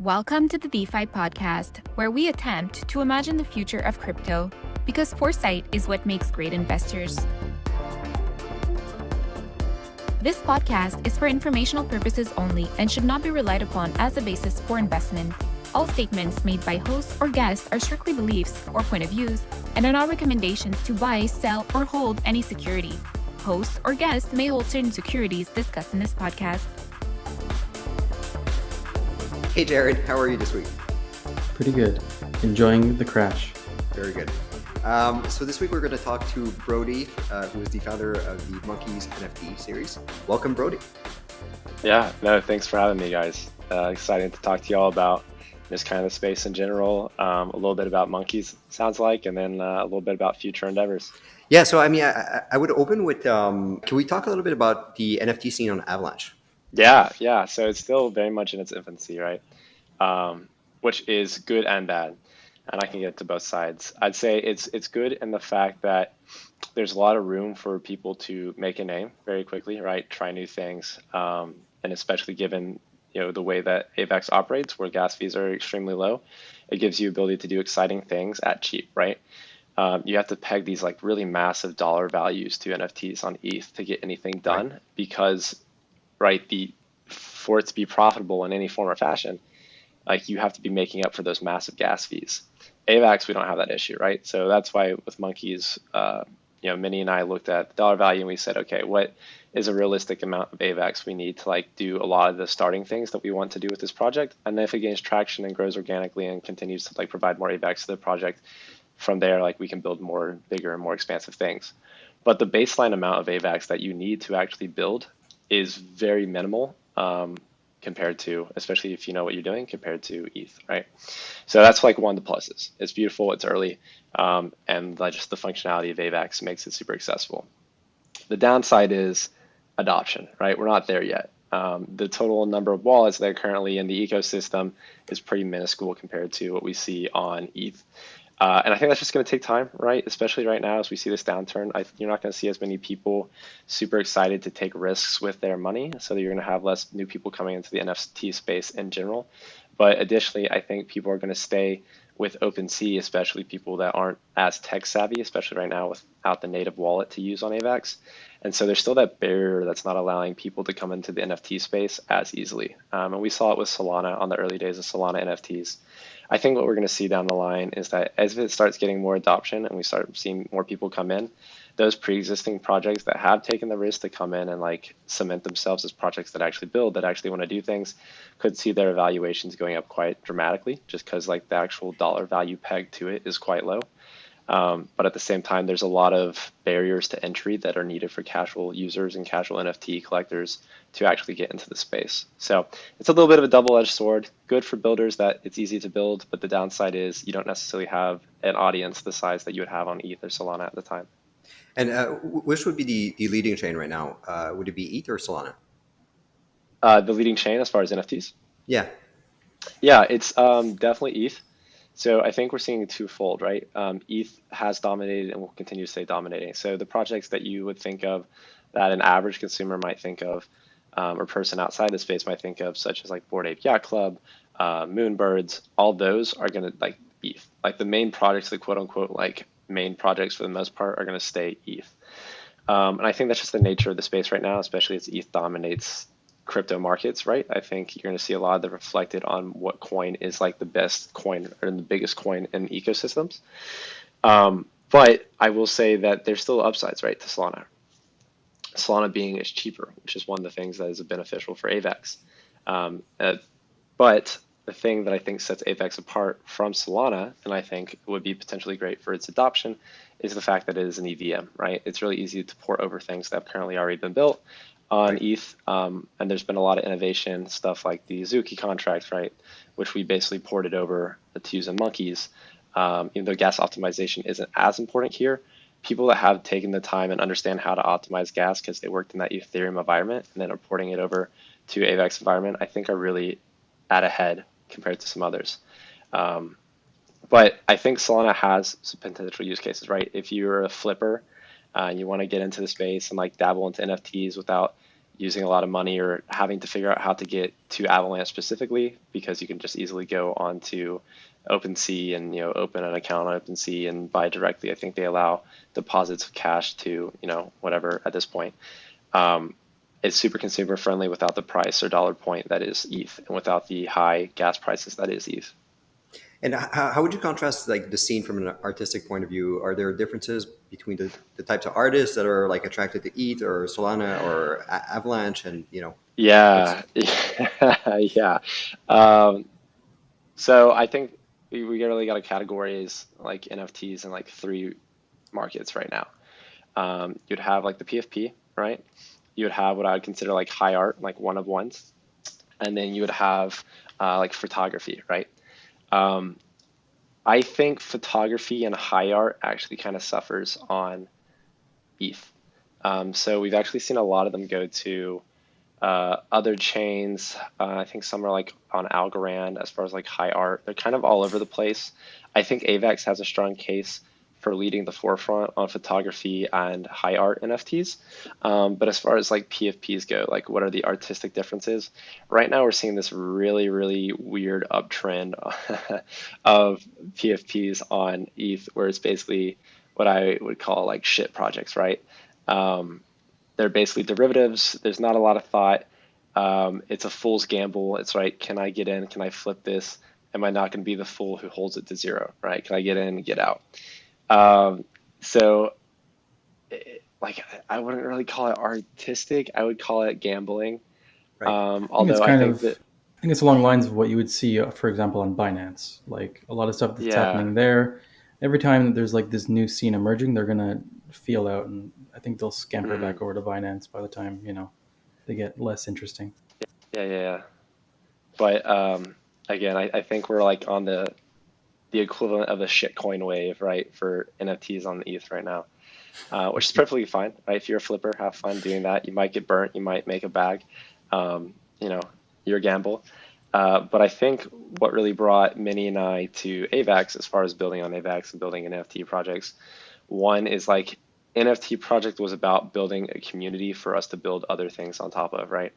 Welcome to the DeFi podcast, where we attempt to imagine the future of crypto, because foresight is what makes great investors. This podcast is for informational purposes only and should not be relied upon as a basis for investment. All statements made by hosts or guests are strictly beliefs or point of views and are not recommendations to buy, sell, or hold any security. Hosts or guests may hold certain securities discussed in this podcast. Hey Jared, how are you this week? Pretty good. Enjoying the crash. Very good. So this week we're going to talk to Broby, who is the founder of the Monkeez NFT series. Welcome, Broby. Yeah, no, thanks for having me, guys. Exciting to talk to you all about this kind of space in general, a little bit about Monkeez, sounds like, and then a little bit about future endeavors. Yeah, so I mean, I would open with, can we talk a little bit about the NFT scene on Avalanche? Yeah. So it's still very much in its infancy, right? Which is good and bad, and I can get to both sides. I'd say it's good in the fact that there's a lot of room for people to make a name very quickly, right? Try new things, and especially given the way that AVAX operates, where gas fees are extremely low, it gives you ability to do exciting things at cheap, right? You have to peg these like really massive dollar values to NFTs on ETH to get anything done, right? Because for it to be profitable in any form or fashion, like you have to be making up for those massive gas fees. AVAX, we don't have that issue, right? So that's why with Monkeez, Minnie and I looked at the dollar value and we said, okay, what is a realistic amount of AVAX we need to like do a lot of the starting things that we want to do with this project? And then if it gains traction and grows organically and continues to like provide more AVAX to the project, from there, like we can build more, bigger and more expansive things. But the baseline amount of AVAX that you need to actually build is very minimal compared to, especially if you know what you're doing, compared to ETH, right? So that's like one of the pluses. It's beautiful, it's early, and just the functionality of AVAX makes it super accessible. The downside is adoption, right? We're not there yet. The total number of wallets that are currently in the ecosystem is pretty minuscule compared to what we see on ETH. And I think that's just going to take time, right? Especially right now as we see this downturn. You're not going to see as many people super excited to take risks with their money. So you're going to have less new people coming into the NFT space in general. But additionally, I think people are going to stay with OpenSea, especially people that aren't as tech savvy, especially right now without the native wallet to use on AVAX. And so there's still that barrier that's not allowing people to come into the NFT space as easily. And we saw it with Solana on the early days of Solana NFTs. I think what we're going to see down the line is that as it starts getting more adoption and we start seeing more people come in, those pre-existing projects that have taken the risk to come in and like cement themselves as projects that actually build, that actually want to do things, could see their evaluations going up quite dramatically just because like the actual dollar value pegged to it is quite low. But at the same time, there's a lot of barriers to entry that are needed for casual users and casual NFT collectors to actually get into the space. So it's a little bit of a double-edged sword. Good for builders that it's easy to build, but the downside is you don't necessarily have an audience the size that you would have on ETH or Solana at the time. And which would be the leading chain right now? Would it be ETH or Solana? The leading chain as far as NFTs? Yeah, it's definitely ETH. So I think we're seeing twofold, right? ETH has dominated and will continue to stay dominating. So the projects that you would think of that an average consumer might think of, or person outside the space might think of, such as like Bored Ape Yacht Club, Moonbirds, all those are going to like ETH. Like the main projects, the quote unquote like main projects for the most part are going to stay ETH. And I think that's just the nature of the space right now, especially as ETH dominates crypto markets, right? I think you're going to see a lot of that reflected on what coin is like the best coin or the biggest coin in ecosystems. But I will say that there's still upsides, right, to Solana. Solana being is cheaper, which is one of the things that is beneficial for AVAX. But the thing that I think sets AVAX apart from Solana, and I think would be potentially great for its adoption, is the fact that it is an EVM, right? It's really easy to port over things that have currently already been built on ETH, and there's been a lot of innovation, stuff like the Zuki contract, right, which we basically ported over to use in Monkeez. Even though gas optimization isn't as important here, people that have taken the time and understand how to optimize gas because they worked in that Ethereum environment and then are porting it over to AVAX environment, I think are really at ahead compared to some others. But I think Solana has some potential use cases, right? If you're a flipper and you want to get into the space and like dabble into NFTs without using a lot of money or having to figure out how to get to Avalanche specifically, because you can just easily go onto OpenSea and open an account on OpenSea and buy directly. I think they allow deposits of cash to whatever at this point. It's super consumer friendly without the price or dollar point that is ETH, and without the high gas prices that is ETH. And how would you contrast like the scene from an artistic point of view? Are there differences between the types of artists that are like attracted to ETH or Solana or Avalanche, and Yeah, yeah. So I think we really got to categorize like NFTs in like three markets right now. You'd have like the PFP, right? You would have what I would consider like high art, like one of ones, and then you would have like photography, right? I think photography and high art actually kind of suffers on ETH. So we've actually seen a lot of them go to other chains. I think some are like on Algorand as far as like high art. They're kind of all over the place. I think AVAX has a strong case for leading the forefront on photography and high art NFTs. But as far as like PFPs go, like what are the artistic differences? Right now we're seeing this really, really weird uptrend of PFPs on ETH, where it's basically what I would call like shit projects, right? They're basically derivatives. There's not a lot of thought. It's a fool's gamble. It's right. Can I get in? Can I flip this? Am I not going to be the fool who holds it to zero? Right? Can I get in and get out? So like I wouldn't really call it artistic. I would call it gambling. right? Although I think that I think it's along the lines of what you would see, for example, on Binance. Like a lot of stuff that's yeah. happening there. Every time that there's like this new scene emerging, they're gonna feel out, and I think they'll scamper back over to Binance by the time they get less interesting. Yeah. But again, I think we're like on the equivalent of the shitcoin wave, right, for NFTs on the ETH right now, which is perfectly fine, right? If you're a flipper, have fun doing that. You might get burnt, you might make a bag, your gamble. But I think what really brought Minnie and I to AVAX, as far as building on AVAX and building NFT projects, one is like NFT project was about building a community for us to build other things on top of, right?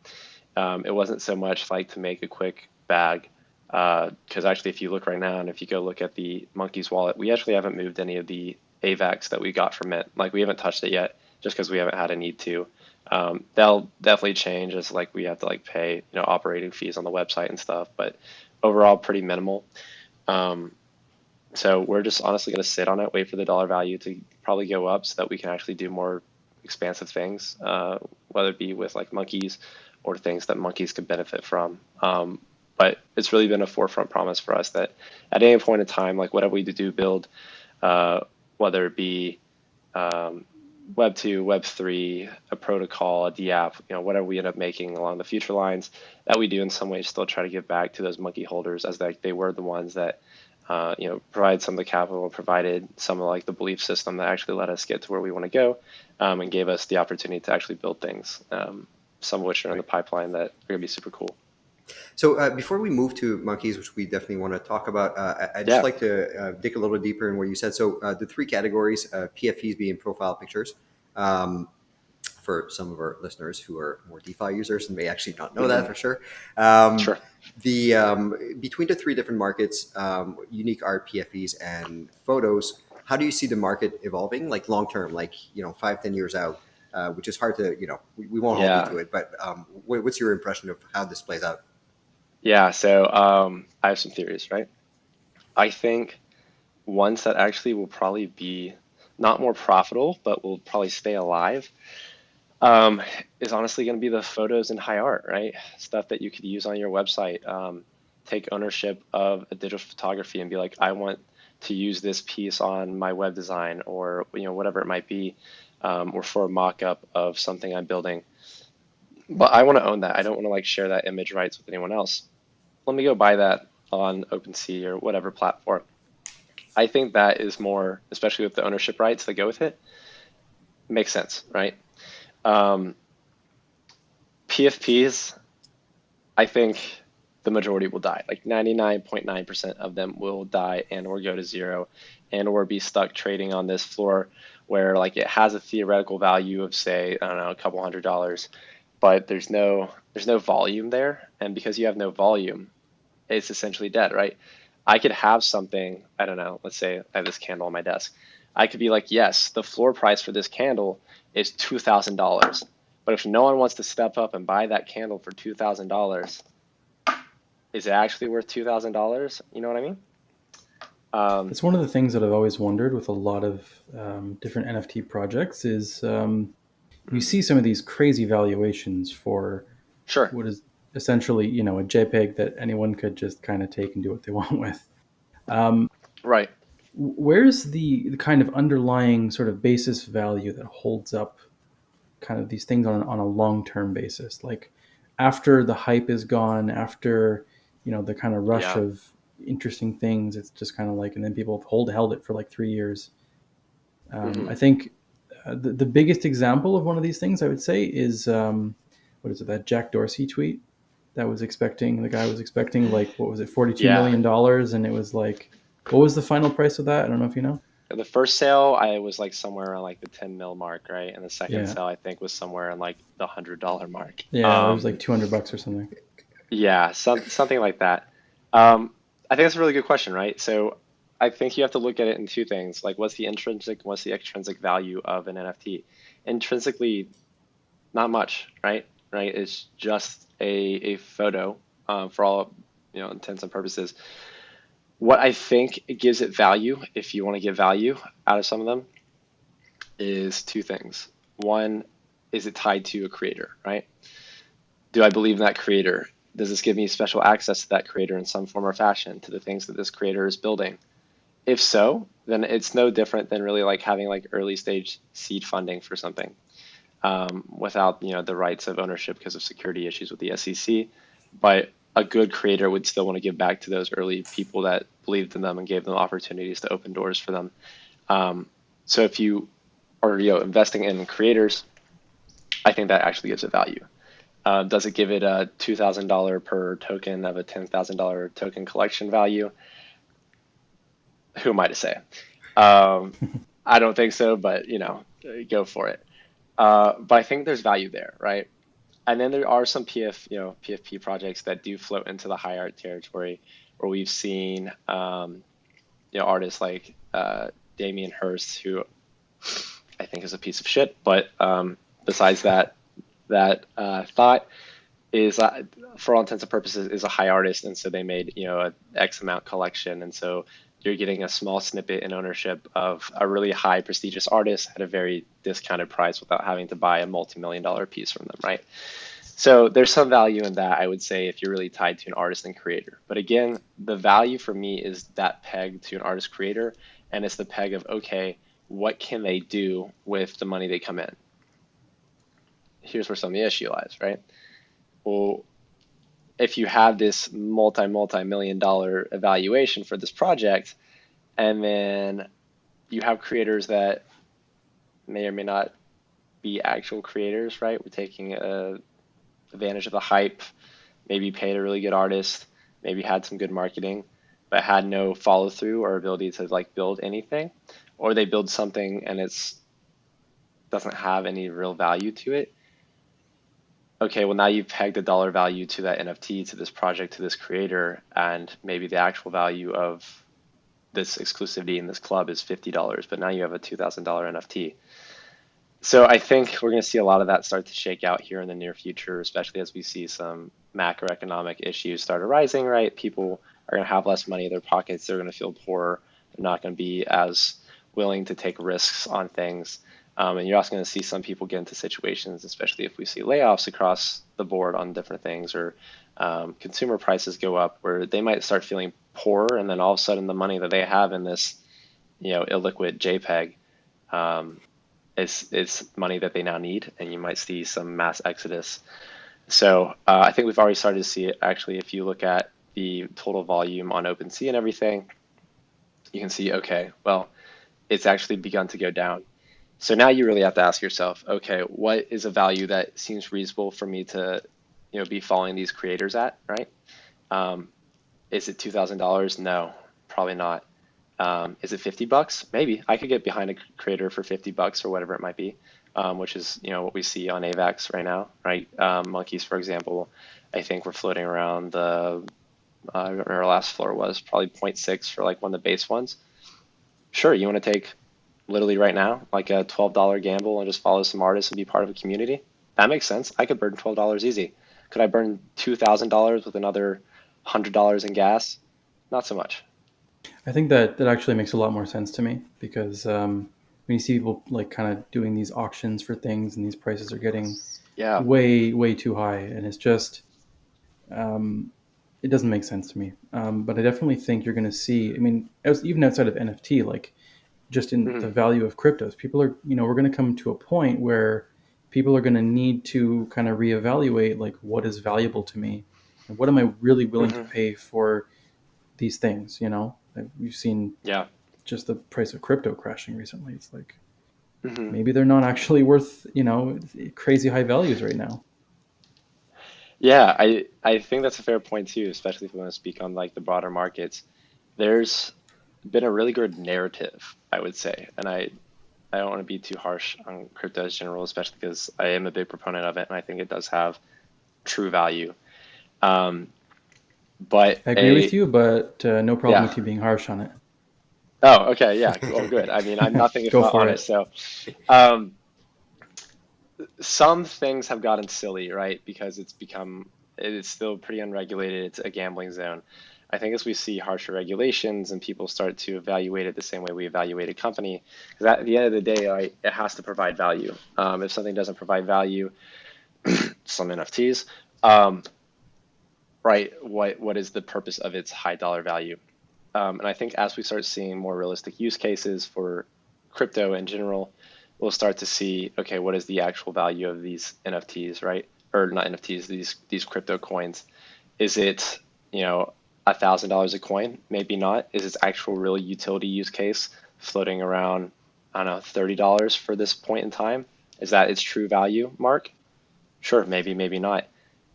It wasn't so much like to make a quick bag, because actually if you look right now and if you go look at the Monkeez wallet, we actually haven't moved any of the AVAX that we got from it. Like we haven't touched it yet just because we haven't had a need to. That'll definitely change as like we have to like pay operating fees on the website and stuff, but overall pretty minimal. So we're just honestly going to sit on it, wait for the dollar value to probably go up so that we can actually do more expansive things, whether it be with like Monkeez or things that Monkeez could benefit from. But it's really been a forefront promise for us that at any point in time, like whatever we do build, whether it be Web 2, Web 3, a protocol, a DApp, whatever we end up making along the future lines, that we do in some way still try to give back to those monkey holders, as they were the ones that provided some of the capital, provided some of like the belief system that actually let us get to where we want to go, and gave us the opportunity to actually build things, some of which are in the pipeline that are going to be super cool. So before we move to Monkeez, which we definitely want to talk about, I'd just like to dig a little deeper in what you said. So the three categories, PFPs being profile pictures, for some of our listeners who are more DeFi users and may actually not know that for sure. Sure. The between the three different markets, unique art, PFPs, and photos, how do you see the market evolving, like long term, like 5-10 years out? Which is hard to we won't hold you to it, but what's your impression of how this plays out? Yeah, so I have some theories, right? I think ones that actually will probably be not more profitable, but will probably stay alive, is honestly going to be the photos and high art, right? Stuff that you could use on your website. Take ownership of a digital photography and be like, I want to use this piece on my web design, or whatever it might be, or for a mock-up of something I'm building. But I want to own that. I don't want to like share that image rights with anyone else. Let me go buy that on OpenSea or whatever platform. I think that is more, especially with the ownership rights that go with it, makes sense, right? PFPs, I think the majority will die. Like 99.9% of them will die and or go to zero and or be stuck trading on this floor where like it has a theoretical value of, say, I don't know, a couple $100, but there's no volume there, and because you have no volume, it's essentially dead, right? I could have something, I don't know, let's say I have this candle on my desk. I could be like, yes, the floor price for this candle is $2,000. But if no one wants to step up and buy that candle for $2,000, is it actually worth $2,000? You know what I mean? It's one of the things that I've always wondered with a lot of different NFT projects is you see some of these crazy valuations for Sure. what is essentially, a JPEG that anyone could just kind of take and do what they want with. Right. Where's the kind of underlying sort of basis value that holds up kind of these things on a long-term basis? Like after the hype is gone, after, the kind of rush Yeah. of interesting things, it's just kind of like, and then people have held it for like 3 years. I think the biggest example of one of these things I would say is, what is it, that Jack Dorsey tweet that the guy was expecting like, what was it, $42 Yeah. million, and it was like, what was the final price of that? I don't know if you know. The first sale, I was like somewhere around like the 10 mil mark, right? And the second Yeah. sale, I think, was somewhere in like the $100 mark. Yeah, it was like $200 or something. Yeah, something like that. I think that's a really good question, right? So I think you have to look at it in two things, like what's the intrinsic, what's the extrinsic value of an NFT? Intrinsically, not much, right? Right? It's just a photo for all intents and purposes. What I think gives it value, if you want to get value out of some of them, is two things. One, is it tied to a creator, right? Do I believe in that creator? Does this give me special access to that creator in some form or fashion, to the things that this creator is building? If so, then it's no different than really like having like early stage seed funding for something without the rights of ownership because of security issues with the SEC. But a good creator would still want to give back to those early people that believed in them and gave them opportunities to open doors for them. So if you are investing in creators, I think that actually gives it value. Does it give it a $2,000 per token of a $10,000 token collection value? Who am I to say? I don't think so, but go for it. But I think there's value there, right? And then there are some PFP projects that do float into the high art territory, where we've seen artists like Damien Hirst, who I think is a piece of shit, but besides that thought is for all intents and purposes is a high artist, and so they made a X amount collection, and so you're getting a small snippet in ownership of a really high prestigious artist at a very discounted price without having to buy a multi-million-dollar piece from them, right? So there's some value in that, I would say, if you're really tied to an artist and creator. But again, the value for me is that peg to an artist creator, and it's the peg of, okay, what can they do with the money they come in? Here's where some of the issue lies, right? Well, if you have this multi-million-dollar evaluation for this project, and then you have creators that may or may not be actual creators, right? We're taking advantage of the hype, maybe paid a really good artist, maybe had some good marketing, but had no follow through or ability to like build anything, or they build something and it's doesn't have any real value to it. Okay, well now you've pegged a dollar value to that NFT, to this project, to this creator, and maybe the actual value of this exclusivity in this club is $50, but now you have a $2,000 NFT. So I think we're going to see a lot of that start to shake out here in the near future, especially as we see some macroeconomic issues start arising, right? People are going to have less money in their pockets. They're going to feel poorer. They're not going to be as willing to take risks on things. And you're also going to see some people get into situations, especially if we see layoffs across the board on different things, or consumer prices go up, where they might start feeling poor, and then all of a sudden the money that they have in this, illiquid JPEG is money that they now need, and you might see some mass exodus. So I think we've already started to see it. Actually, if you look at the total volume on OpenSea and everything, you can see, okay, well, it's actually begun to go down. So now you really have to ask yourself, okay, what is a value that seems reasonable for me to, be following these creators at, right? Is it $2,000? No, probably not. Is it $50? Maybe I could get behind a creator for $50 or whatever it might be. which is what we see on AVAX right now, right? Monkeez, for example, I think we're floating around the I don't remember our last floor was probably 0.6 for like one of the base ones. Sure, you want to take literally right now like a $12 gamble and just follow some artists and be part of a community? That makes sense. I could burn $12 easy. Could I burn $2,000 with another $100 in gas? Not so much. I think that actually makes a lot more sense to me, because when you see people like kind of doing these auctions for things and these prices are getting way too high, and it's just it doesn't make sense to me. But I definitely think you're going to see, I mean, even outside of NFT, like just in the value of cryptos, people are, we're going to come to a point where people are going to need to kind of reevaluate like what is valuable to me and what am I really willing to pay for these things. We've seen just the price of crypto crashing recently. It's like maybe they're not actually worth crazy high values right now. Yeah, I think that's a fair point too, especially if we want to speak on like the broader markets. There's been a really good narrative, I would say, and I don't want to be too harsh on crypto as general, especially because I am a big proponent of it and I think it does have true value. But I agree with you, but no problem with you being harsh on it. Oh, okay, yeah, well, good. I mean, I'm nothing if not honest. So, some things have gotten silly, right? Because it is still pretty unregulated. It's a gambling zone. I think as we see harsher regulations and people start to evaluate it the same way we evaluate a company, because at the end of the day, right, it has to provide value. If something doesn't provide value, some NFTs, right, what is the purpose of its high dollar value? And I think as we start seeing more realistic use cases for crypto in general, we'll start to see, okay, what is the actual value of these NFTs, right? Or not NFTs, these crypto coins. Is it, $1,000 a coin? Maybe not. Is its actual real utility use case floating around, I don't know, $30 for this point in time? Is that its true value, Mark? Sure, maybe, maybe not.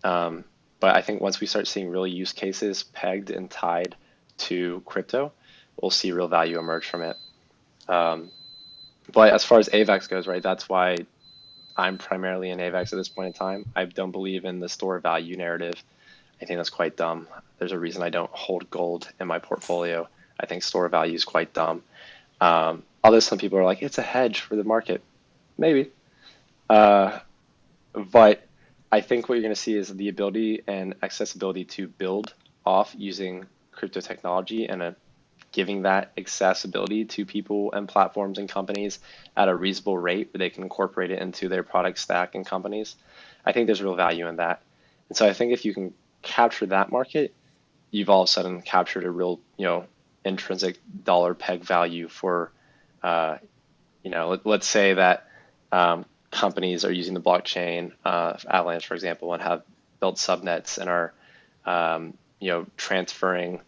But I think once we start seeing real use cases pegged and tied to crypto, we'll see real value emerge from it. But as far as AVAX goes, right, that's why I'm primarily in AVAX at this point in time. I don't believe in the store value narrative. I think that's quite dumb. There's a reason I don't hold gold in my portfolio. I think store value is quite dumb. Although some people are like, it's a hedge for the market. Maybe. But I think what you're going to see is the ability and accessibility to build off using crypto technology and giving that accessibility to people and platforms and companies at a reasonable rate where they can incorporate it into their product stack and companies. I think there's real value in that. And so I think if you can capture that market, you've all of a sudden captured a real, intrinsic dollar peg value for, let's say that companies are using the blockchain, Avalanche, for example, and have built subnets and are, transferring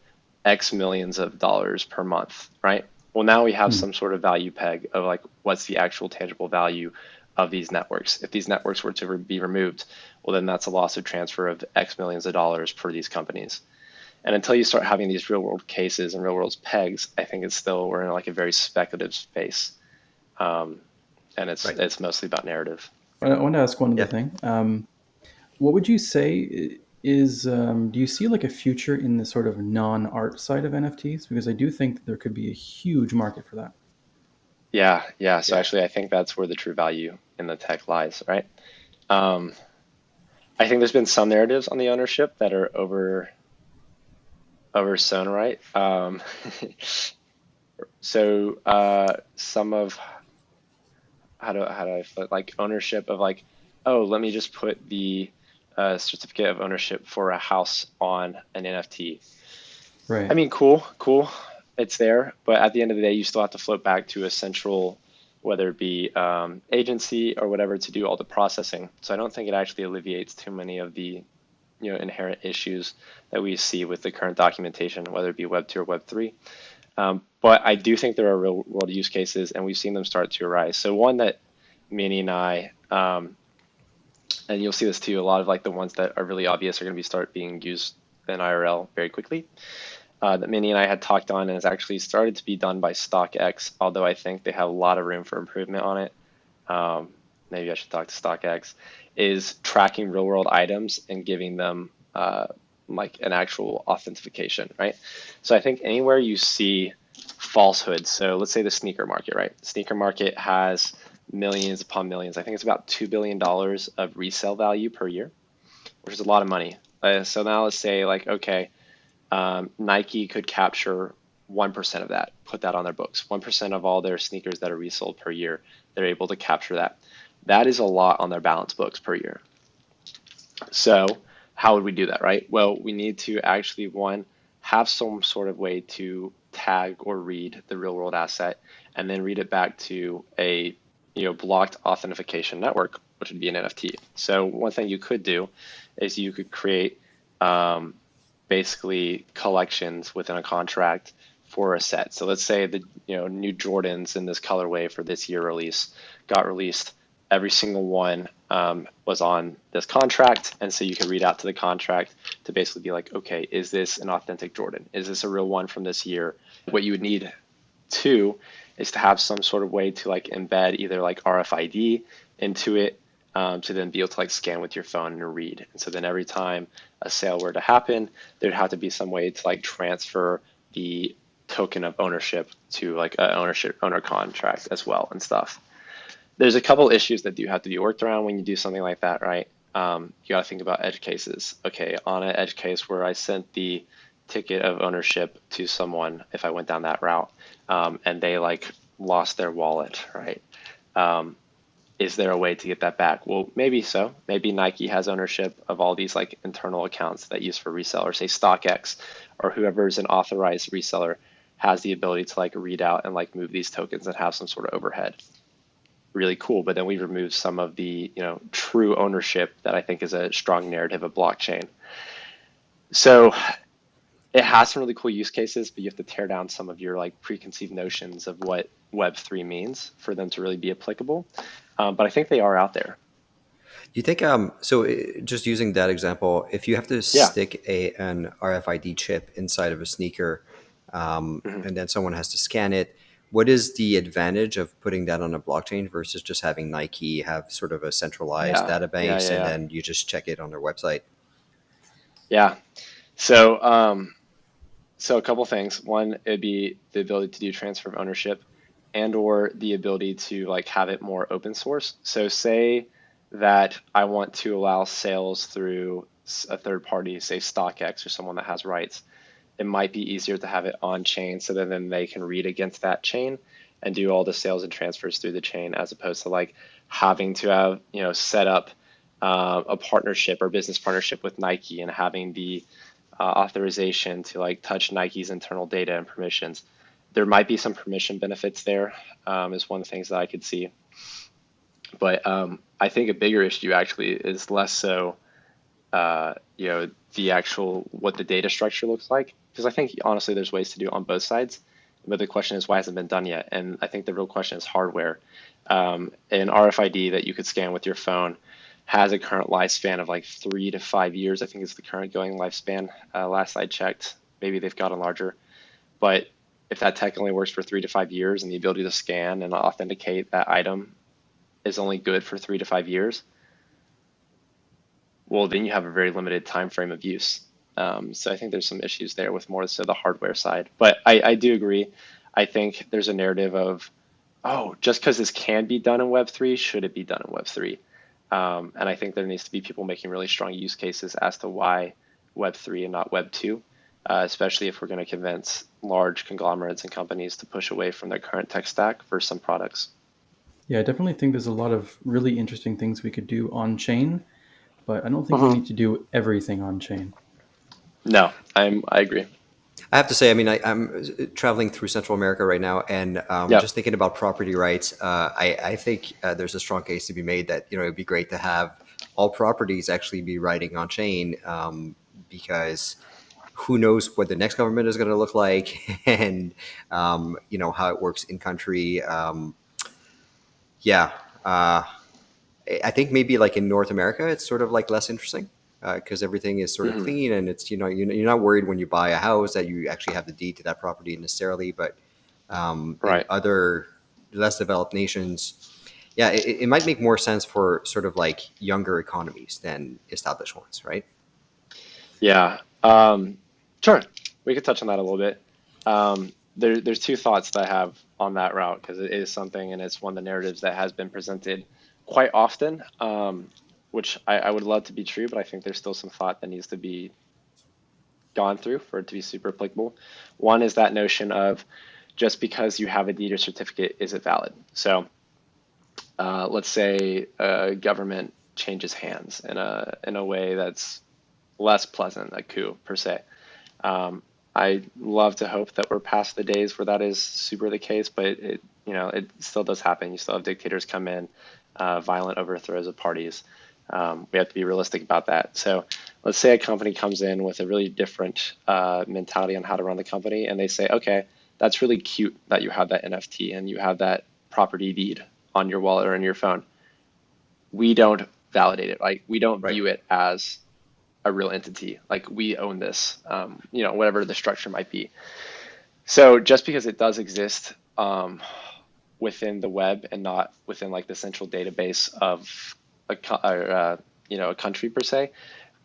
X millions of dollars per month, right? Well, now we have some sort of value peg of like, what's the actual tangible value of these networks? If these networks were to be removed, well, then that's a loss of transfer of X millions of dollars for these companies. And until you start having these real world cases and real world pegs, I think we're in like a very speculative space. And it's mostly about narrative. I want to ask one other thing. What would you say is, do you see like a future in the sort of non-art side of NFTs? Because I do think that there could be a huge market for that. Yeah. So actually, I think that's where the true value in the tech lies, right? I think there's been some narratives on the ownership that are oversown, right? So some of how do I put like ownership of like, oh, let me just put the certificate of ownership for a house on an NFT. Right. I mean, cool. It's there, but at the end of the day, you still have to float back to a central, whether it be agency or whatever, to do all the processing. So I don't think it actually alleviates too many of the inherent issues that we see with the current documentation, whether it be Web 2 or Web 3. But I do think there are real world use cases, and we've seen them start to arise. So one that Manny and I, and you'll see this too, a lot of like the ones that are really obvious are going to start being used in IRL very quickly. That Manny and I had talked on and has actually started to be done by StockX, although I think they have a lot of room for improvement on it. maybe I should talk to StockX, is tracking real world items and giving them like an actual authentication, right? So I think anywhere you see falsehoods, so let's say the sneaker market, right? The sneaker market has millions upon millions. I think it's about $2 billion of resale value per year, which is a lot of money. So now let's say like, okay, Nike could capture 1% of that, put that on their books. 1% of all their sneakers that are resold per year, they're able to capture that. That is a lot on their balance books per year. So how would we do that, right? Well, we need to actually, one, have some sort of way to tag or read the real world asset and then read it back to a blocked authentication network, which would be an NFT. So one thing you could do is you could create basically collections within a contract for a set. So let's say the new Jordans in this colorway for this year got released. Every single one was on this contract, and so you can read out to the contract to basically be like, okay, is this an authentic Jordan? Is this a real one from this year? What you would need too is to have some sort of way to like embed either like RFID into it to then be able to like scan with your phone and read. And so then every time a sale were to happen, there'd have to be some way to like transfer the token of ownership to like an owner contract as well and stuff. There's a couple issues that do have to be worked around when you do something like that, right? You got to think about edge cases. Okay, on an edge case where I sent the ticket of ownership to someone, if I went down that route, and they like lost their wallet, right? Is there a way to get that back? Well, maybe so. Maybe Nike has ownership of all these like internal accounts that use for resale, or say StockX, or whoever is an authorized reseller has the ability to like read out and like move these tokens and have some sort of overhead. Really cool, but then we remove some of the true ownership that I think is a strong narrative of blockchain. So it has some really cool use cases, but you have to tear down some of your like preconceived notions of what Web3 means for them to really be applicable. But I think they are out there. You think just using that example, if you have to stick an RFID chip inside of a sneaker, and then someone has to scan it, what is the advantage of putting that on a blockchain versus just having Nike have sort of a centralized database and then you just check it on their website? Yeah. So a couple things. One, it'd be the ability to do transfer of ownership and or the ability to like have it more open source. So say that I want to allow sales through a third party, say StockX or someone that has rights. It might be easier to have it on chain so that then they can read against that chain and do all the sales and transfers through the chain, as opposed to like having to have, set up a partnership or business partnership with Nike and having the authorization to like touch Nike's internal data and permissions. There might be some permission benefits there, is one of the things that I could see. But I think a bigger issue actually is less so, the actual what the data structure looks like, because I think honestly there's ways to do it on both sides, but the question is why hasn't it been done yet? And I think the real question is hardware. An RFID that you could scan with your phone has a current lifespan of like 3 to 5 years. I think is the current going lifespan. Last I checked, maybe they've gotten larger, but if that tech only works for 3 to 5 years and the ability to scan and authenticate that item is only good for 3 to 5 years, well, then you have a very limited time frame of use. So I think there's some issues there with more so the hardware side. But I do agree. I think there's a narrative of, just because this can be done in Web3, should it be done in Web3? And I think there needs to be people making really strong use cases as to why Web3 and not Web2, especially if we're going to convince large conglomerates and companies to push away from their current tech stack for some products. Yeah, I definitely think there's a lot of really interesting things we could do on chain, but I don't think we need to do everything on chain. No, I agree. I have to say, I mean, I'm traveling through Central America right now, and just thinking about property rights, I think there's a strong case to be made that it'd be great to have all properties actually be riding on chain, because who knows what the next government is going to look like, and how it works in country. I think maybe like in North America, it's sort of like less interesting. Because everything is sort of clean, and it's you're not worried when you buy a house that you actually have the deed to that property necessarily. But in other less developed nations, yeah, it might make more sense for sort of like younger economies than established ones, right? Yeah. Sure. We could touch on that a little bit. There's two thoughts that I have on that route because it is something, and it's one of the narratives that has been presented quite often, which I would love to be true, but I think there's still some thought that needs to be gone through for it to be super applicable. One is that notion of just because you have a deed or certificate, is it valid? So let's say a government changes hands in a way that's less pleasant, a coup per se. I love to hope that we're past the days where that is super the case, but it still does happen. You still have dictators come in, violent overthrows of parties. We have to be realistic about that. So let's say a company comes in with a really different mentality on how to run the company, and they say, okay, that's really cute that you have that NFT and you have that property deed on your wallet or in your phone. We don't validate it. Like we don't view it as a real entity. Like we own this, whatever the structure might be. So just because it does exist within the web and not within like the central database of a country per se,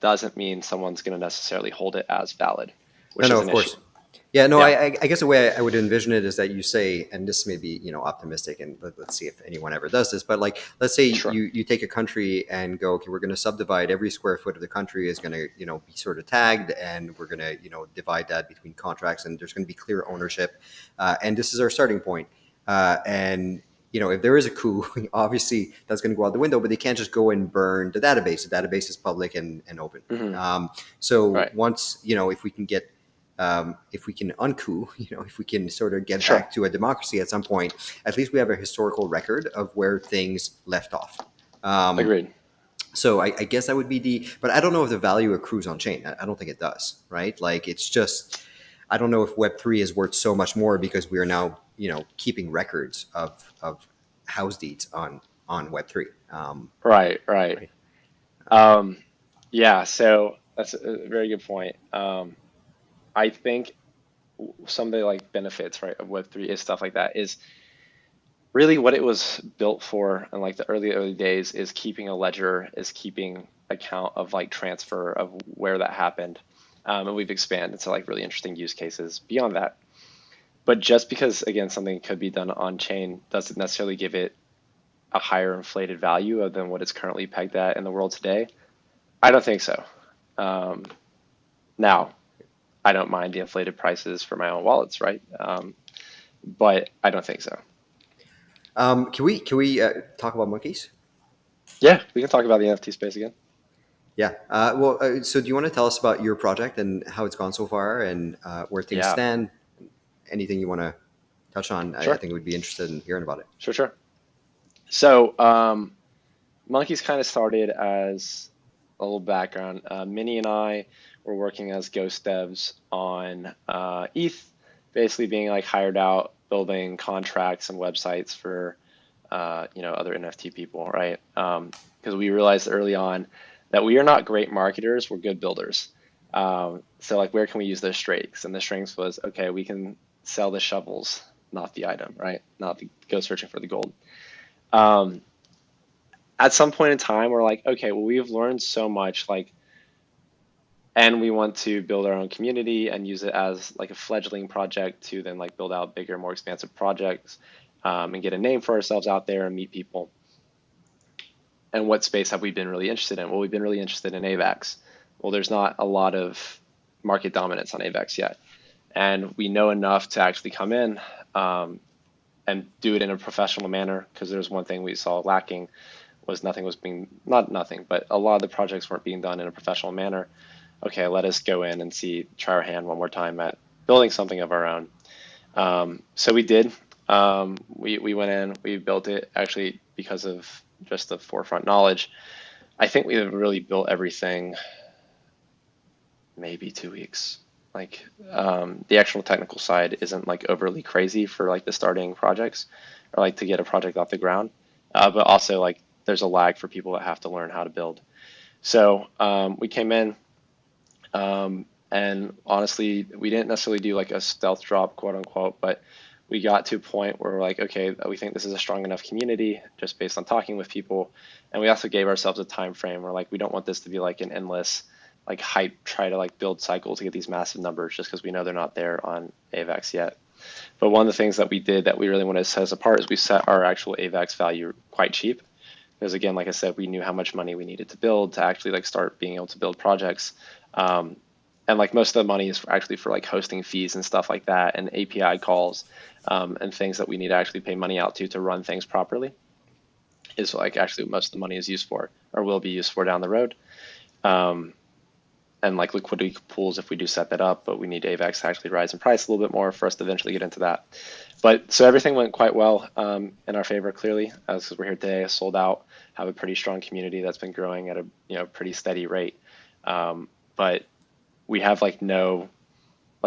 doesn't mean someone's going to necessarily hold it as valid, which No, is of an course. issue. Yeah, no, Yeah, I guess the way I would envision it is that you say, and this may be, optimistic, and let's see if anyone ever does this, but like, let's say sure. you take a country and go, okay, we're going to subdivide every square foot of the country is going to, be sort of tagged, and we're going to, divide that between contracts, and there's going to be clear ownership. And this is our starting point. And, if there is a coup, obviously that's going to go out the window, but they can't just go and burn the database. The database is public and open. So Right. once, if we can uncoup, if we can sort of get Sure. back to a democracy at some point, at least we have a historical record of where things left off. Agreed. So I guess that would be but I don't know if the value accrues on chain. I don't think it does, right? Like it's just, I don't know if Web3 is worth so much more because we are now, keeping records of house deeds on Web3. Right. Right. Yeah, so that's a very good point. I think some of the like benefits, right, of Web3 is stuff like that is really what it was built for in like the early days is keeping a ledger, is keeping account of like transfer of where that happened. And we've expanded to like really interesting use cases beyond that. But just because again something could be done on chain doesn't necessarily give it a higher inflated value than what it's currently pegged at in the world today. I don't think so. Now, I don't mind the inflated prices for my own wallets, right? But I don't think so. Can we talk about Monkeez? Yeah, we can talk about the NFT space again. Yeah. So do you want to tell us about your project and how it's gone so far and where things Yeah, stand? Anything you want to touch on? I sure, think we'd be interested in hearing about it. sure. So, Monkeez kind of started as a little background. Minnie and I were working as ghost devs on ETH, basically being like hired out, building contracts and websites for other NFT people, right? Because we realized early on that we are not great marketers, we're good builders. So like, where can we use those strengths? And the strengths was, okay, we can sell the shovels, not the item, right? Not go searching for the gold. At some point in time, we're like, okay, well, we've learned so much, like, and we want to build our own community and use it as like a fledgling project to then like build out bigger, more expansive projects, and get a name for ourselves out there and meet people. And what space have we been really interested in? Well, we've been really interested in AVAX. Well, there's not a lot of market dominance on AVAX yet. And we know enough to actually come in and do it in a professional manner, because there's one thing we saw lacking was nothing was being, not nothing, but a lot of the projects weren't being done in a professional manner. Okay, let us go in and try our hand one more time at building something of our own. So we did. We went in, we built it actually because of just the forefront knowledge. I think we really built everything maybe 2 weeks. Like the actual technical side isn't like overly crazy for like the starting projects or like to get a project off the ground. But also like there's a lag for people that have to learn how to build. So we came in and honestly, we didn't necessarily do like a stealth drop, quote unquote, but we got to a point where we're like, okay, we think this is a strong enough community just based on talking with people. And we also gave ourselves a time frame where like, we don't want this to be like an endless like hype, try to like build cycle to get these massive numbers just because we know they're not there on AVAX yet. But one of the things that we did that we really wanted to set us apart is we set our actual AVAX value quite cheap. Because again, like I said, we knew how much money we needed to build to actually like start being able to build projects. And like most of the money is actually for like hosting fees and stuff like that, and API calls, and things that we need to actually pay money out to run things properly is like actually what most of the money is used for, or will be used for down the road. And like liquidity pools if we do set that up, but we need AVAX to actually rise in price a little bit more for us to eventually get into that. But so everything went quite well in our favor, clearly, as we're here today, sold out, have a pretty strong community that's been growing at a pretty steady rate. But we have like we're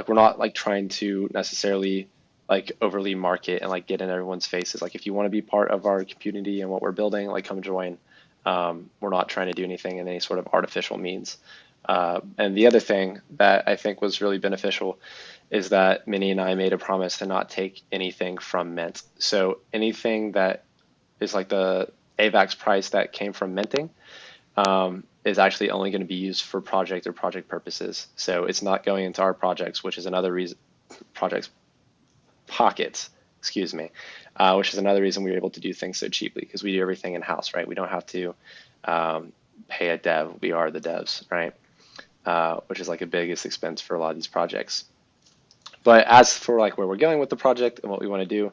not like trying to necessarily like overly market and like get in everyone's faces. Like if you want to be part of our community and what we're building, like come join. We're not trying to do anything in any sort of artificial means. And the other thing that I think was really beneficial is that Minnie and I made a promise to not take anything from Mint. So anything that is like the AVAX price that came from minting is actually only going to be used for project or project purposes. So it's not going into our projects, which is another reason, pockets, excuse me, which is another reason we were able to do things so cheaply, because we do everything in-house, right? We don't have to pay a dev. We are the devs, right? Which is like a biggest expense for a lot of these projects. But as for like where we're going with the project and what we want to do,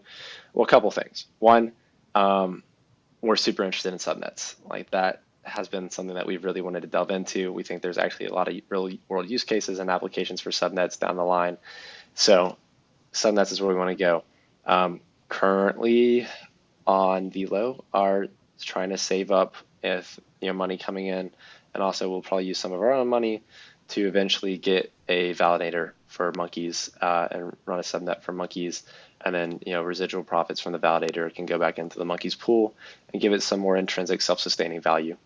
well, a couple things. One, we're super interested in subnets. Like that has been something that we've really wanted to delve into. We think there's actually a lot of real world use cases and applications for subnets down the line. So subnets is where we want to go. Currently on the low are trying to save up if money coming in, and also we'll probably use some of our own money to eventually get a validator for Monkeez and run a subnet for Monkeez, and then residual profits from the validator can go back into the Monkeez pool and give it some more intrinsic self-sustaining value.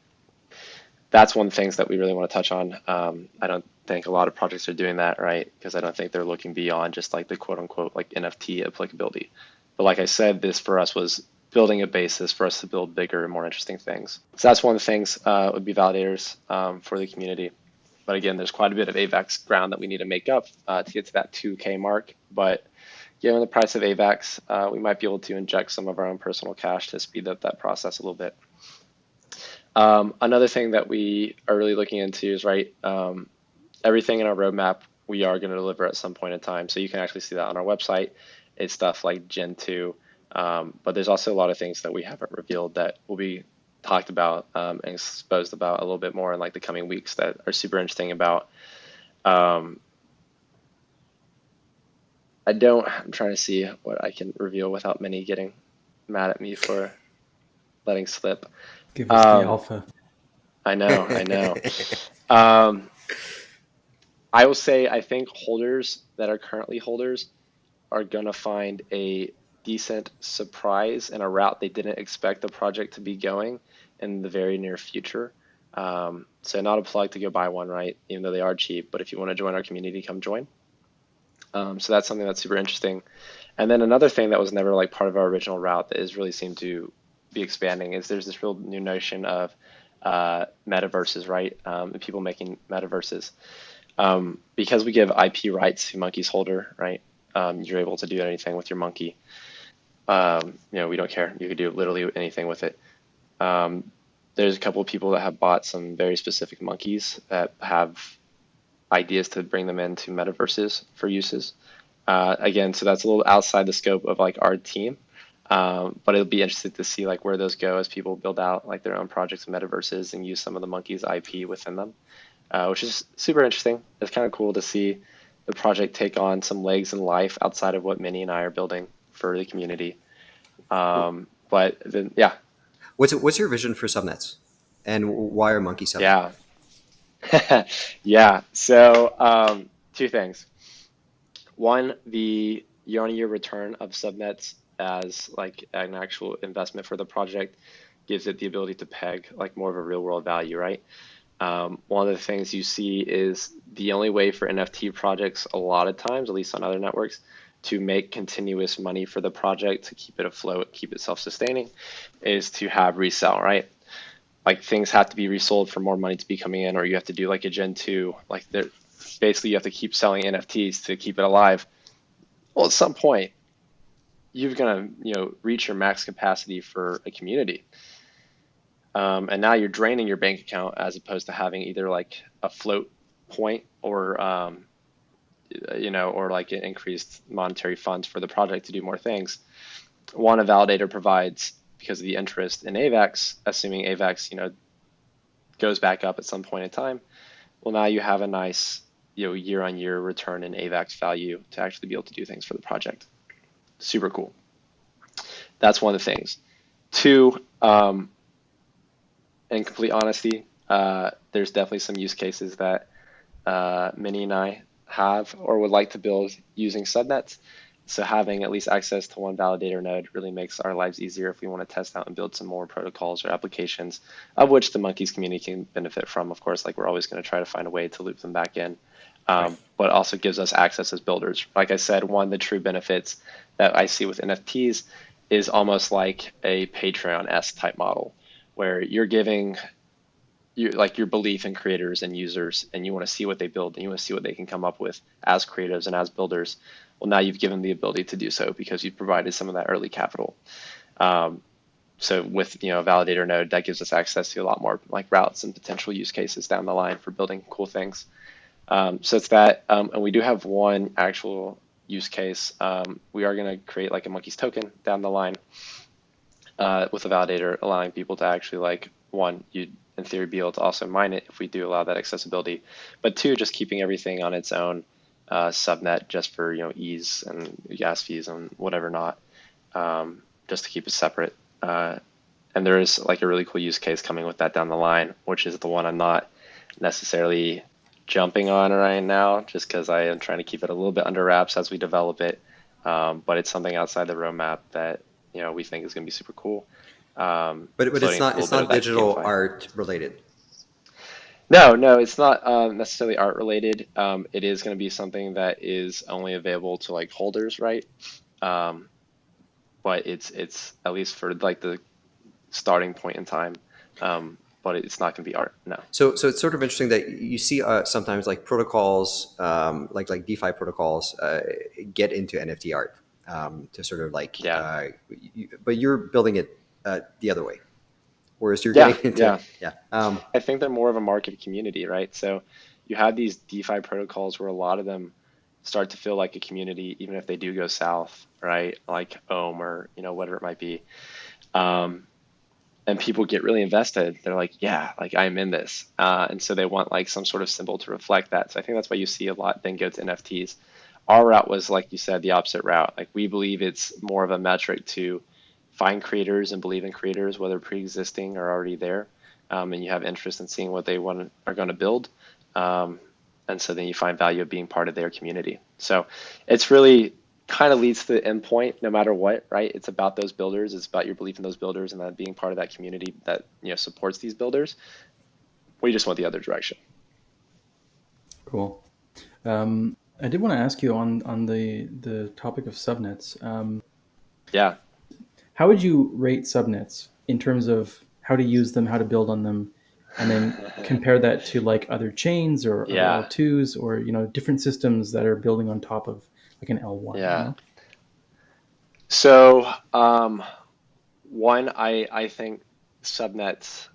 That's one of the things that we really want to touch on. I don't think a lot of projects are doing that, right? Because I don't think they're looking beyond just like the quote unquote like NFT applicability. But like I said, this for us was building a basis for us to build bigger and more interesting things. So that's one of the things would be validators for the community. But again, there's quite a bit of AVAX ground that we need to make up to get to that 2K mark. But given the price of AVAX, we might be able to inject some of our own personal cash to speed up that process a little bit. Another thing that we are really looking into is, everything in our roadmap we are going to deliver at some point in time. So you can actually see that on our website. It's stuff like Gen 2. But there's also a lot of things that we haven't revealed that will be talked about and exposed about a little bit more in like the coming weeks that are super interesting about. I'm trying to see what I can reveal without Minnie getting mad at me for letting slip. Give us the alpha. I know. I will say, I think holders that are currently holders are going to find a decent surprise and a route they didn't expect the project to be going in the very near future. So not a plug to go buy one, right? Even though they are cheap, but if you want to join our community, come join. So that's something that's super interesting. And then another thing that was never like part of our original route that is really seemed to be expanding is there's this real new notion of metaverses, right? And people making metaverses. Because we give IP rights to Monkeez holder, right? You're able to do anything with your monkey. We don't care. You could do literally anything with it. There's a couple of people that have bought some very specific monkeys that have ideas to bring them into metaverses for uses. Again, so that's a little outside the scope of like our team, but it'll be interesting to see like where those go as people build out like their own projects and metaverses and use some of the Monkeez IP within them, which is super interesting. It's kind of cool to see the project take on some legs in life outside of what Minnie and I are building for the community. But then, yeah. What's your vision for subnets, and why are Monkeez subnets? Yeah. Yeah. So two things. One, the year-on-year return of subnets as like an actual investment for the project gives it the ability to peg like more of a real-world value, right? One of the things you see is the only way for NFT projects a lot of times, at least on other networks, to make continuous money for the project, to keep it afloat, keep it self-sustaining, is to have resell, right? Like things have to be resold for more money to be coming in, or you have to do like a Gen 2, like basically you have to keep selling NFTs to keep it alive. Well, at some point, you're gonna reach your max capacity for a community. And now you're draining your bank account as opposed to having either like a float point or or like an increased monetary funds for the project to do more things. One, a validator provides, because of the interest in AVAX, assuming AVAX goes back up at some point in time. Well, now you have a nice year-on-year return in AVAX value to actually be able to do things for the project. Super cool. That's one of the things. Two, in complete honesty, there's definitely some use cases that Minnie and I have or would like to build using subnets. So having at least access to one validator node really makes our lives easier if we want to test out and build some more protocols or applications, of which the Monkeez community can benefit from. Of course, like we're always going to try to find a way to loop them back in, but also gives us access as builders. Like I said, one of the true benefits that I see with NFTs is almost like a Patreon-esque type model, where you're giving your belief in creators and users, and you want to see what they build and you want to see what they can come up with as creatives and as builders. Well, now you've given the ability to do so because you've provided some of that early capital. So with a validator node, that gives us access to a lot more like routes and potential use cases down the line for building cool things. So it's that, and we do have one actual use case. We are going to create like a Monkeez token down the line with a validator, allowing people to actually you'd in theory be able to also mine it if we do allow that accessibility, but two, just keeping everything on its own subnet just for ease and gas fees and whatever not, just to keep it separate. And there is like a really cool use case coming with that down the line, which is the one I'm not necessarily jumping on right now, just because I am trying to keep it a little bit under wraps as we develop it. But it's something outside the roadmap that we think is going to be super cool. But it's not digital art related. No, it's not necessarily art related. It is going to be something that is only available to like holders, right? But it's at least for like the starting point in time. But it's not going to be art. No. So it's sort of interesting that you see sometimes like protocols, like DeFi protocols, get into NFT art to sort of like. Yeah. But you're building it the other way, whereas you're getting into I think they're more of a market community, right? So you have these DeFi protocols where a lot of them start to feel like a community, even if they do go south, right? Like Ohm or whatever it might be, and people get really invested. They're like, yeah, like I'm in this, and so they want like some sort of symbol to reflect that. So I think that's why you see a lot then go to NFTs. Our route was, like you said, the opposite route. Like we believe it's more of a metric to find creators and believe in creators, whether pre-existing or already there, and you have interest in seeing what they are going to build, and so then you find value of being part of their community. So it's really kind of leads to the end point, no matter what, right? It's about those builders. It's about your belief in those builders and that being part of that community that supports these builders. We just went the other direction. Cool. I did want to ask you on the topic of subnets. Yeah. How would you rate subnets in terms of how to use them, how to build on them, and then compare that to like other chains or L2s or different systems that are building on top of like an L1? Yeah. So one, I think subnets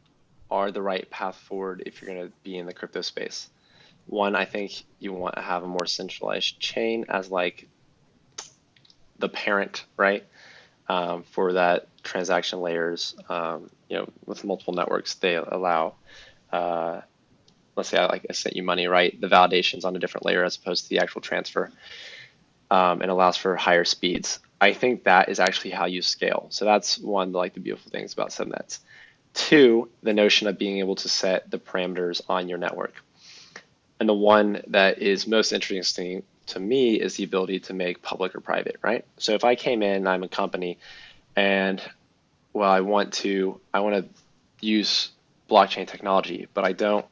are the right path forward if you're going to be in the crypto space. One, I think you want to have a more centralized chain as like the parent, right? For that transaction layers, with multiple networks, they allow, let's say I sent you money, right? The validation's on a different layer as opposed to the actual transfer, and allows for higher speeds. I think that is actually how you scale. So that's one of the beautiful things about subnets. Two, the notion of being able to set the parameters on your network. And the one that is most interesting to me is the ability to make public or private, right? So if I came in, I'm a company, and I want to use blockchain technology, but I don't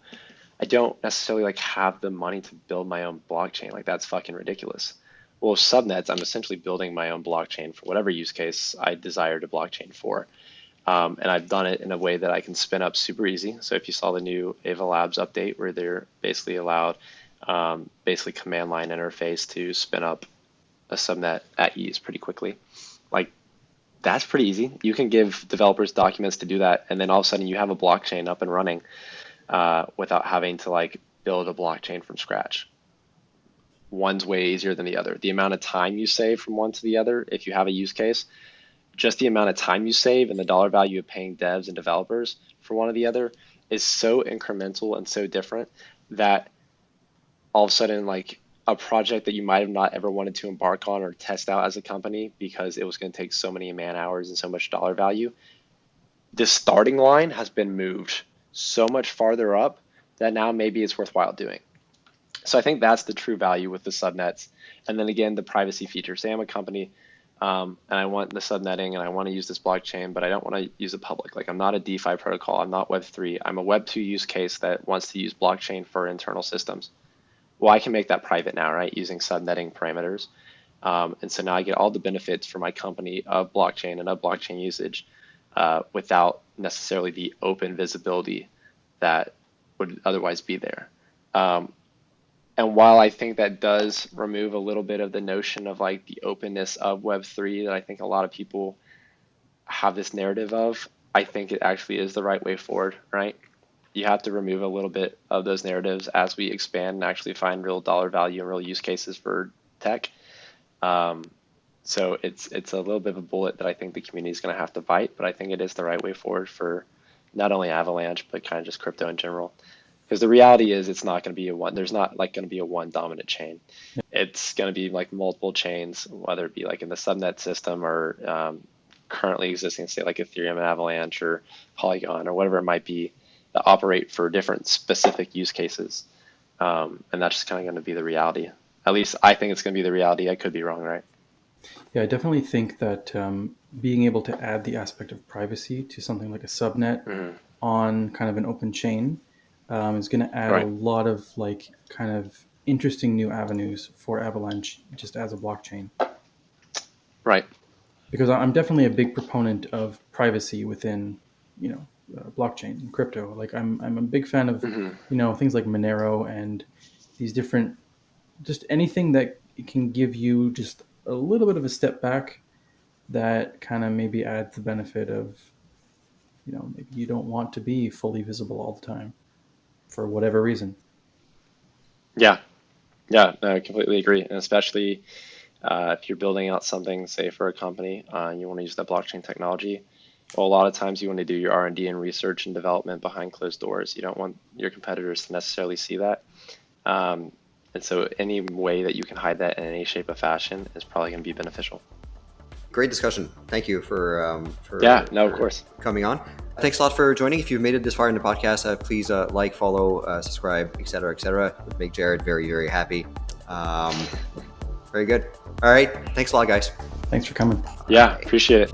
necessarily have the money to build my own blockchain. Like that's fucking ridiculous. Well, subnets, I'm essentially building my own blockchain for whatever use case I desire to blockchain for. And I've done it in a way that I can spin up super easy. So if you saw the new AVAX update where they're basically allowed basically command line interface to spin up a subnet at ease pretty quickly. Like, that's pretty easy. You can give developers documents to do that, and then all of a sudden you have a blockchain up and running without having to like build a blockchain from scratch. One's way easier than the other. The amount of time you save from one to the other, if you have a use case, just the amount of time you save and the dollar value of paying devs and developers for one or the other is so incremental and so different that all of a sudden, like, a project that you might have not ever wanted to embark on or test out as a company because it was going to take so many man hours and so much dollar value, the starting line has been moved so much farther up that now maybe it's worthwhile doing. So I think that's the true value with the subnets. And then again, the privacy feature. Say I'm a company and I want the subnetting and I want to use this blockchain, but I don't want to use it public. Like, I'm not a DeFi protocol. I'm not Web3. I'm a Web2 use case that wants to use blockchain for internal systems. Well, I can make that private now, right, using subnetting parameters. And so now I get all the benefits for my company of blockchain and of blockchain usage without necessarily the open visibility that would otherwise be there. And while I think that does remove a little bit of the notion of like the openness of Web3 that I think a lot of people have this narrative of, I think it actually is the right way forward, right? You have to remove a little bit of those narratives as we expand and actually find real dollar value and real use cases for tech. So it's a little bit of a bullet that I think the community is going to have to bite, but I think it is the right way forward for not only Avalanche, but kind of just crypto in general. Because the reality is it's not going to be there's not like going to be a one dominant chain. It's going to be like multiple chains, whether it be like in the subnet system or currently existing, say like Ethereum and Avalanche or Polygon or whatever it might be, that operate for different specific use cases. And that's just kind of going to be the reality. At least I think it's going to be the reality. I could be wrong, right? Yeah, I definitely think that being able to add the aspect of privacy to something like a subnet on kind of an open chain is going to add a lot of like kind of interesting new avenues for Avalanche just as a blockchain. Right. Because I'm definitely a big proponent of privacy within, blockchain and crypto. Like I'm a big fan of, things like Monero and these different, just anything that can give you just a little bit of a step back that kind of maybe adds the benefit of, maybe you don't want to be fully visible all the time for whatever reason. Yeah, no, I completely agree. And especially if you're building out something, say for a company, you want to use that blockchain technology. Well, a lot of times you want to do your R&D and research and development behind closed doors. You don't want your competitors to necessarily see that. And so any way that you can hide that in any shape or fashion is probably going to be beneficial. Great discussion. Thank you for of course, coming on. Thanks a lot for joining. If you've made it this far in the podcast, please like, follow, subscribe, etc., etc. It would make Jared very, very happy. Very good. All right. Thanks a lot, guys. Thanks for coming. Yeah, appreciate it.